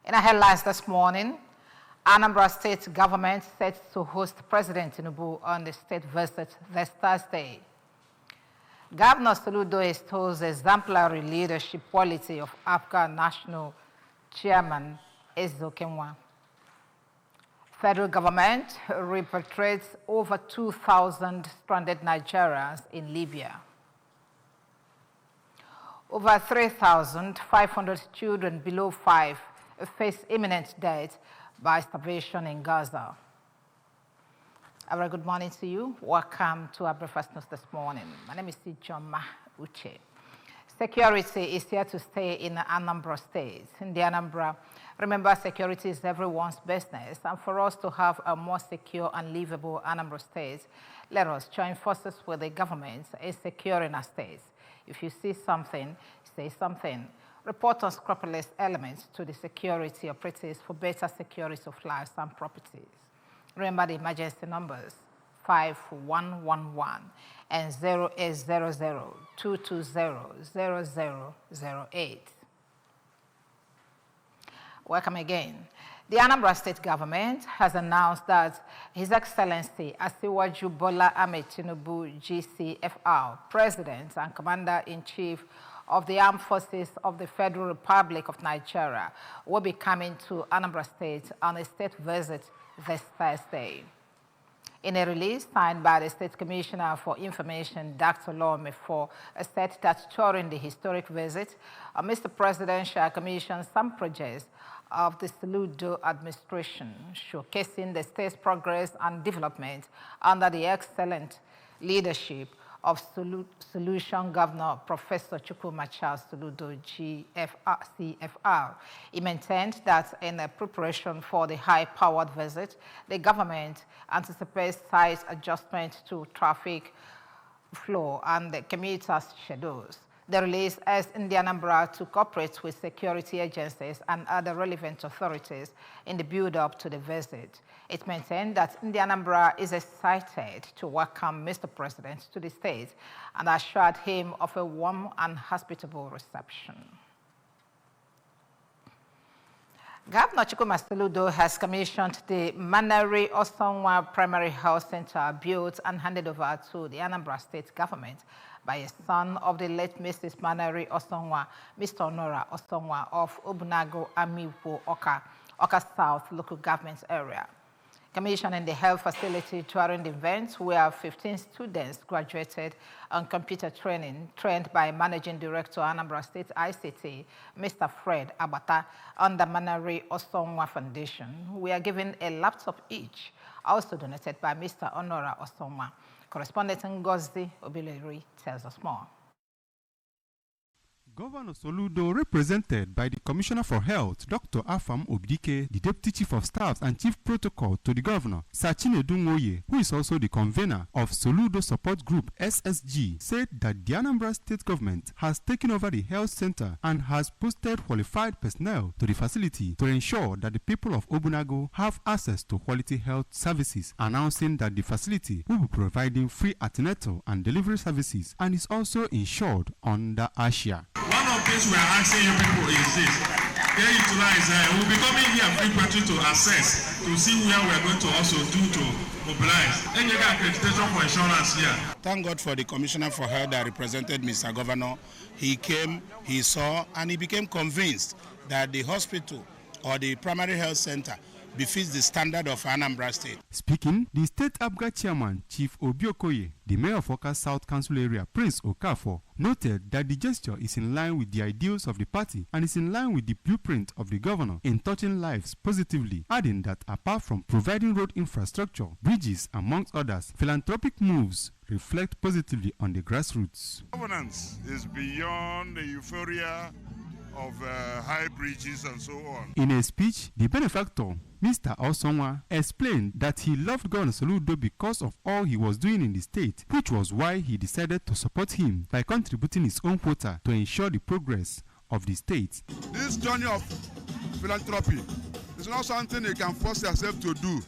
In our headlines this morning, Anambra State government set to host President Tinubu on the state visit this Thursday. Governor Soludo extols exemplary leadership quality of Afghan National Chairman Ezokenwa. Federal government repatriates over 2,000 stranded Nigerians in Libya. Over 3,500 children below 5 face imminent death by starvation in Gaza. A very good morning to you. Welcome to our breakfast news this morning. My name is Ijoma Uche. Security is here to stay in Anambra State. In the Anambra, remember, security is everyone's business, and for us to have a more secure and livable Anambra State, let us join forces with the government in securing our state. If you see something, say something. Report unscrupulous elements to the security operatives for better security of lives and properties. Remember the emergency numbers 5111 and 0800-220-0008. Welcome again. The Anambra State government has announced that His Excellency Asiwaju Bola Ahmed Tinubu, GCFR, President and Commander-in-Chief of the Armed Forces of the Federal Republic of Nigeria, will be coming to Anambra State on a state visit this Thursday. In a release signed by the State Commissioner for Information, Dr. Lawmefo, said that during the historic visit, Mr. President shall commission some projects of the Soludo administration, showcasing the state's progress and development under the excellent leadership of Solution Governor Professor Chukwuma Charles Soludo, CFR. He maintained that in preparation for the high-powered visit, the government anticipates slight adjustment to traffic flow and the commuters' schedules. The release urged Anambra to cooperate with security agencies and other relevant authorities in the build-up to the visit. It maintained that Anambra is excited to welcome Mr. President to the state and assured him of a warm and hospitable reception. Governor Chukwuma Soludo has commissioned the Manari Osonwa Primary Health Center built and handed over to the Anambra State government by a son of the late Mrs. Manari Osonwa, Mr. Honora Osonwa of Obunago Amiwo Oka South local government area. Commissioning the health facility during the event where 15 students graduated on computer training trained by Managing Director Anambra State ICT, Mr. Fred Abata, under Manari Osonwa Foundation. We are given a laptop each, also donated by Mr. Honora Osonwa. Correspondent Ngozi Obileri tells us more. Governor Soludo, represented by the Commissioner for Health, Dr. Afam Obdike, the Deputy Chief of Staff and Chief Protocol to the Governor, Sachine Dungoye, who is also the convener of Soludo Support Group SSG, said that the Anambra State Government has taken over the health center and has posted qualified personnel to the facility to ensure that the people of Obunago have access to quality health services, announcing that the facility will be providing free antenatal and delivery services and is also insured under ASHA. One of the things we are asking you people is this. They utilize, we'll be coming here frequently to assess, to see where we are going to also do to mobilize. And you got accreditation for insurance here. Thank God for the Commissioner for Health that represented Mr. Governor. He came, he saw, and he became convinced that the hospital or the primary health center befits the standard of Anambra State. Speaking, the State ABGA Chairman, Chief Obiokoye, the Mayor of Oka South Council Area, Prince Okafor, noted that the gesture is in line with the ideals of the party and is in line with the blueprint of the governor in touching lives positively, adding that apart from providing road infrastructure, bridges, amongst others, philanthropic moves reflect positively on the grassroots. Governance is beyond the euphoria of high bridges and so on. In a speech, the benefactor, Mr. Osonwa, explained that he loved Governor Soludo because of all he was doing in the state, which was why he decided to support him by contributing his own quota to ensure the progress of the state. This journey of philanthropy is not something you can force yourself to do.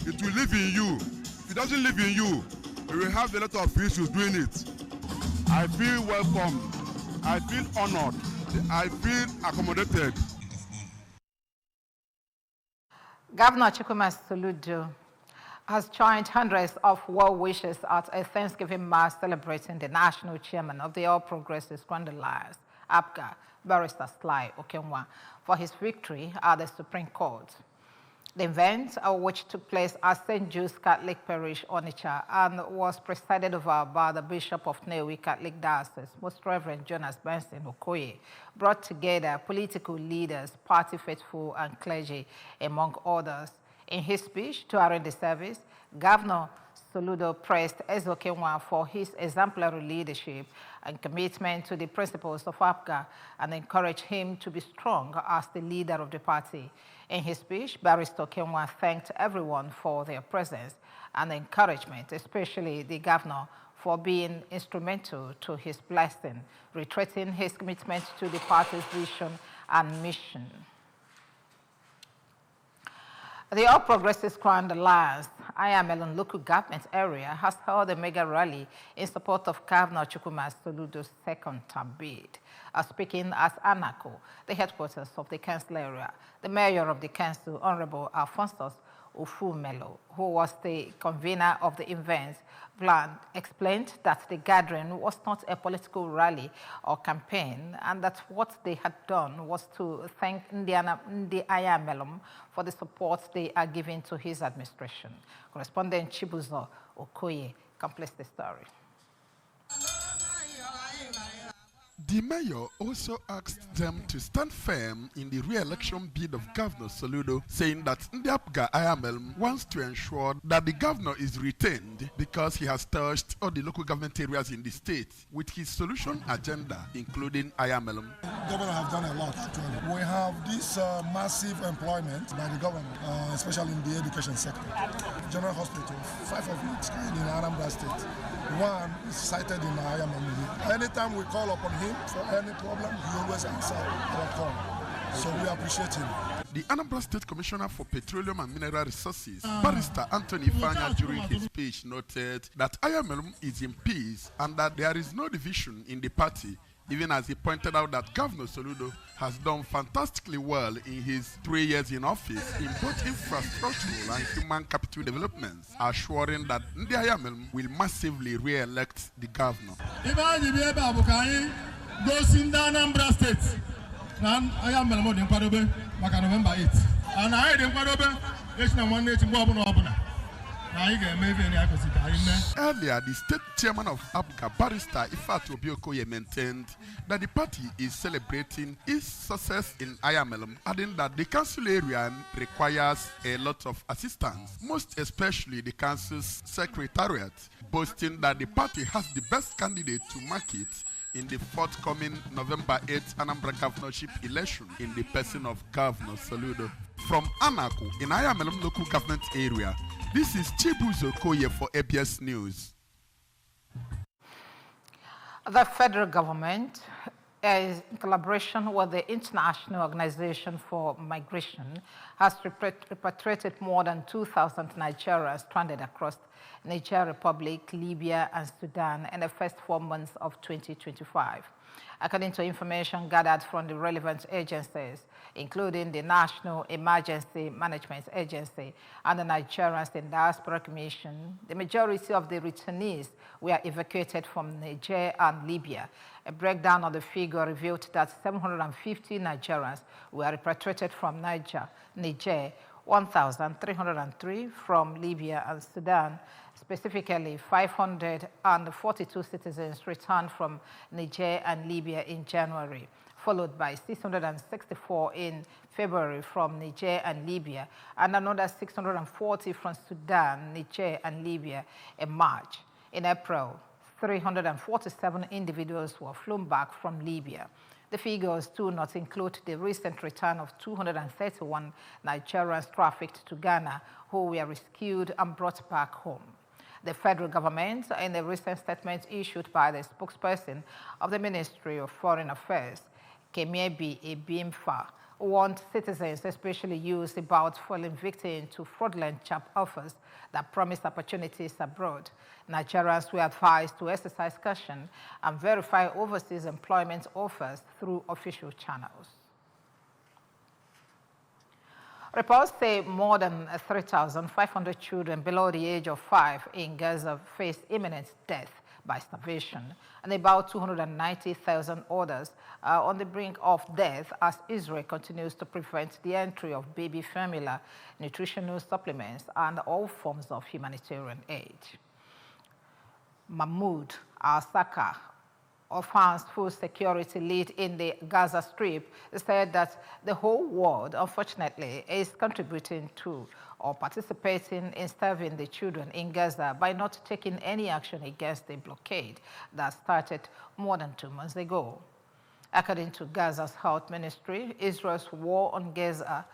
It will live in you. If it doesn't live in you, you will have a lot of issues doing it. I feel welcomed. I feel honored. I feel accommodated. Governor Chukwuma Soludo has joined hundreds of well wishers at a Thanksgiving mass celebrating the national chairman of the All Progressives Grand Alliance, APGA, Barrister Sly Okenwa, for his victory at the Supreme Court. The event, which took place at St. Jude's Catholic Parish, Onitsha, and was presided over by the Bishop of Nnewi Catholic Diocese, Most Reverend Jonas Benson Okoye, brought together political leaders, party faithful, and clergy, among others. In his speech during the service, Governor Soludo praised Okenwa for his exemplary leadership and commitment to the principles of APGA and encouraged him to be strong as the leader of the party. In his speech, Barrister Okenwa thanked everyone for their presence and encouragement, especially the governor for being instrumental to his blessing, reiterating his commitment to the party's vision and mission. The All Progressives Grand Alliance, Ayamelon local government area, has held a mega rally in support of Governor Chukwuma Soludo's second-term bid. Speaking at Anako, the headquarters of the council area, the mayor of the council, Honorable Alphonsus Ofumelo, who was the convener of the event, explained that the gathering was not a political rally or campaign, and that what they had done was to thank Ndi Ayamelum for the support they are giving to his administration. Correspondent Chibuzo Okoye completes the story. The mayor also asked them to stand firm in the re-election bid of Governor Soludo, saying that Ndiapga Ayamelum wants to ensure that the governor is retained because he has touched all the local government areas in the state with his solution agenda, including Ayamelum. Governor have done a lot, actually. We have this massive employment by the government, especially in the education sector. General Hospital, 5 of it in Anambra State. One is cited in Ayamelum. Anytime we call upon him for any problem, he always answers our call. So we appreciate him. The Anambra State Commissioner for Petroleum and Mineral Resources, Barrister Anthony Fanya, during his speech noted that Ayamelum is in peace and that there is no division in the party, even as he pointed out that Governor Soludo has done fantastically well in his 3 years in office in both infrastructural and human capital developments, assuring that Ndi Ayamelum will massively re-elect the governor. Goes in the Anambra State. And I am Melody Padobe, November 8. And I didn't Padobe, it's not one day to Bob Obuna. Earlier, the state chairman of APGA, Barrister Ifatu Obiokoye, maintained that the party is celebrating its success in Ayamelum, adding that the council area requires a lot of assistance, most especially the council's secretariat, boasting that the party has the best candidate to market in the forthcoming November 8th Anambra governorship election in the person of Governor Soludo. From Anako, in Ayamelum local government area, this is Chibuzo Okoye for ABS News. The federal government, in collaboration with the International Organization for Migration, has repatriated more than 2,000 Nigerians stranded across Niger Republic, Libya, and Sudan in the first 4 months of 2025. According to information gathered from the relevant agencies, including the National Emergency Management Agency and the Nigerians in Diaspora Commission, the majority of the returnees were evacuated from Niger and Libya. A breakdown of the figure revealed that 750 Nigerians were repatriated from Niger, 1,303 from Libya and Sudan. Specifically, 542 citizens returned from Niger and Libya in January, followed by 664 in February from Niger and Libya, and another 640 from Sudan, Niger, and Libya in March. In April, 347 individuals were flown back from Libya. The figures do not include the recent return of 231 Nigerians trafficked to Ghana who were rescued and brought back home. The federal government, in a recent statement issued by the spokesperson of the Ministry of Foreign Affairs, Kemiebi Ebimfa, warned citizens, especially youth, about falling victim to fraudulent job offers that promise opportunities abroad. Nigerians were advised to exercise caution and verify overseas employment offers through official channels. Reports say more than 3,500 children below the age of 5 in Gaza face imminent death by starvation, and about 290,000 others are on the brink of death as Israel continues to prevent the entry of baby formula, nutritional supplements, and all forms of humanitarian aid. Mahmoud al-Saka, Orphan's food security lead in the Gaza Strip, said that the whole world, unfortunately, is contributing to or participating in starving the children in Gaza by not taking any action against the blockade that started more than 2 months ago. According to Gaza's health ministry, Israel's war on Gaza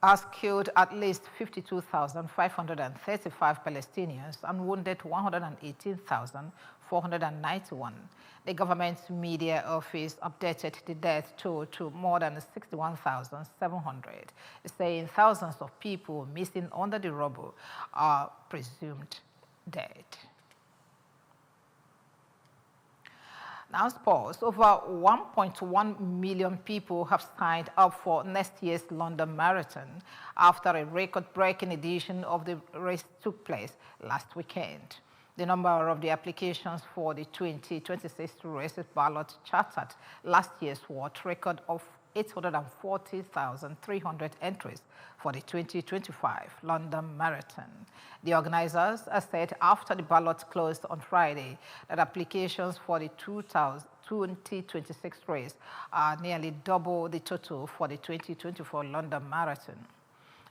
has killed at least 52,535 Palestinians and wounded 118,491. The government's media office updated the death toll to more than 61,700, saying thousands of people missing under the rubble are presumed dead. Now sports. Over 1.1 million people have signed up for next year's London Marathon after a record-breaking edition of the race took place last weekend. The number of the applications for the 2026 race ballot charted last year's world record of 840,300 entries for the 2025 London Marathon. The organizers said after the ballot closed on Friday that applications for the 2026 race are nearly double the total for the 2024 London Marathon.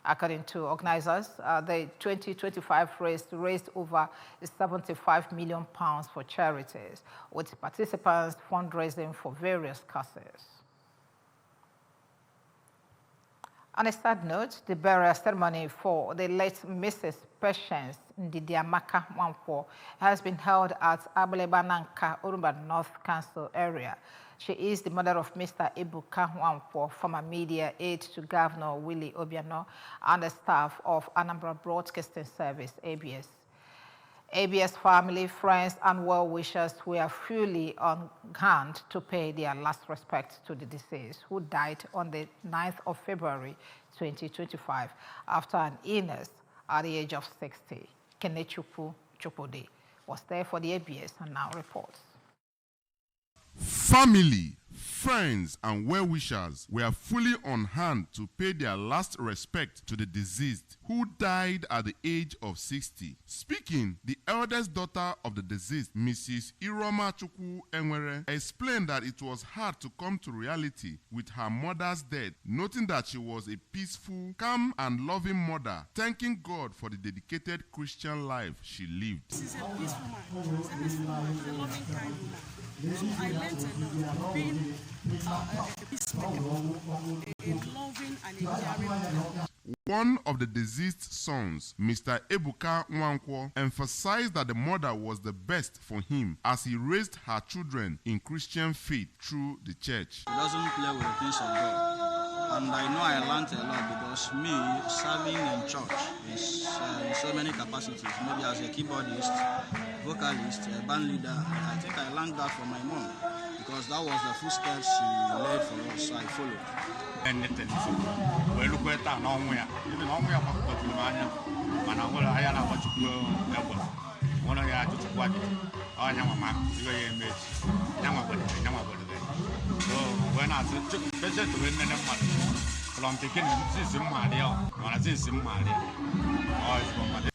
According to organizers, the 2025 race raised over £75 million for charities, with participants fundraising for various causes. On a sad note, the burial ceremony for the late Mrs. Patience Ndidiamaka Nwankwo has been held at Abelebananka, Urumba North Council area. She is the mother of Mr. Ebuka Nwankwo, former media aide to Governor Willie Obiano, and the staff of Anambra Broadcasting Service, ABS. ABS family, friends, and well-wishers were fully on hand to pay their last respects to the deceased, who died on the 9th of February 2025 after an illness at the age of 60. Kenechukwu Chupode was there for the ABS and now reports. Family, friends, and well-wishers were fully on hand to pay their last respect to the deceased, who died at the age of 60. Speaking, the eldest daughter of the deceased, Mrs. Iroma Chukwu Enwere, explained that it was hard to come to reality with her mother's death, noting that she was a peaceful, calm, and loving mother, thanking God for the dedicated Christian life she lived. She's a peaceful man. She's a loving, kind woman. So I learned a lot being a peacemaker, a loving and a caring man. One of the deceased sons, Mr. Ebuka Nwankwo, emphasized that the mother was the best for him as he raised her children in Christian faith through the church. He doesn't play with the things of God. And I know I learned a lot because me serving in church is in so many capacities, maybe as a keyboardist, vocalist, a band leader. I think I learned that from my mom because that was the footsteps she laid for us, so I followed.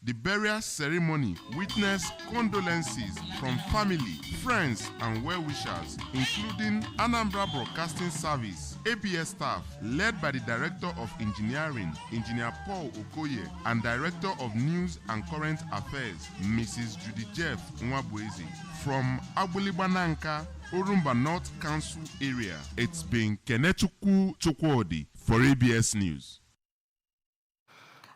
The burial ceremony witnessed condolences from family, friends, and well-wishers, including Anambra Broadcasting Service, ABS staff, led by the Director of Engineering, Engineer Paul Okoye, and Director of News and Current Affairs, Mrs. Judy Jeff Nwabuezi. From Abulibananka, Urumba North Council area, it's been Kenechukwu Chukwudi for ABS News.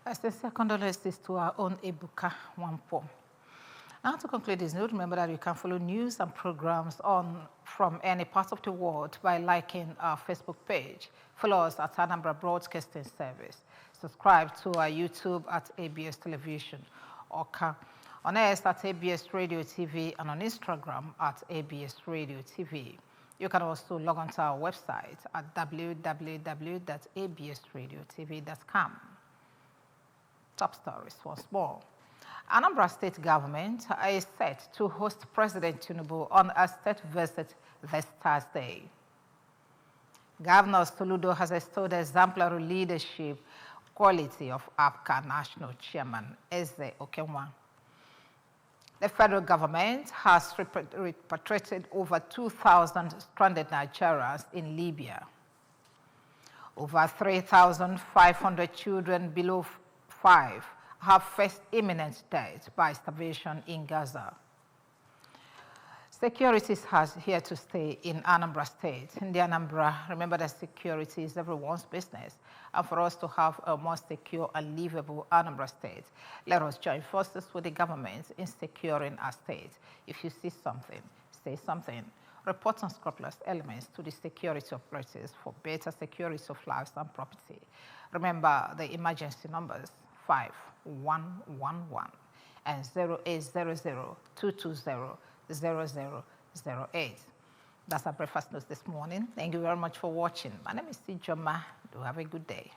As the condolences to our own Ebuka Nwankwo. Now to conclude this note, remember that you can follow news and programs from any part of the world by liking our Facebook page. Follow us at Anambra Broadcasting Service. Subscribe to our YouTube at ABS Television, or on X at ABS Radio TV, and on Instagram at ABS Radio TV. You can also log on to our website at www.absradiotv.com. Top stories once more. Anambra State government is set to host President Tinubu on a state visit this Thursday. Governor Soludo has extolled exemplary leadership quality of APCA National Chairman Eze Okenwa. The federal government has repatriated over 2,000 stranded Nigerians in Libya. Over 3,500 children below 5 have faced imminent death by starvation in Gaza. Security is here to stay in Anambra State. In the Anambra, remember that security is everyone's business. And for us to have a more secure and livable Anambra State, let us join forces with the government in securing our state. If you see something, say something. Report unscrupulous elements to the security operators for better security of lives and property. Remember the emergency numbers 5111 and 0800-220-0008. That's our breakfast news this morning. Thank you very much for watching. My name is Sijoma. Do have a good day.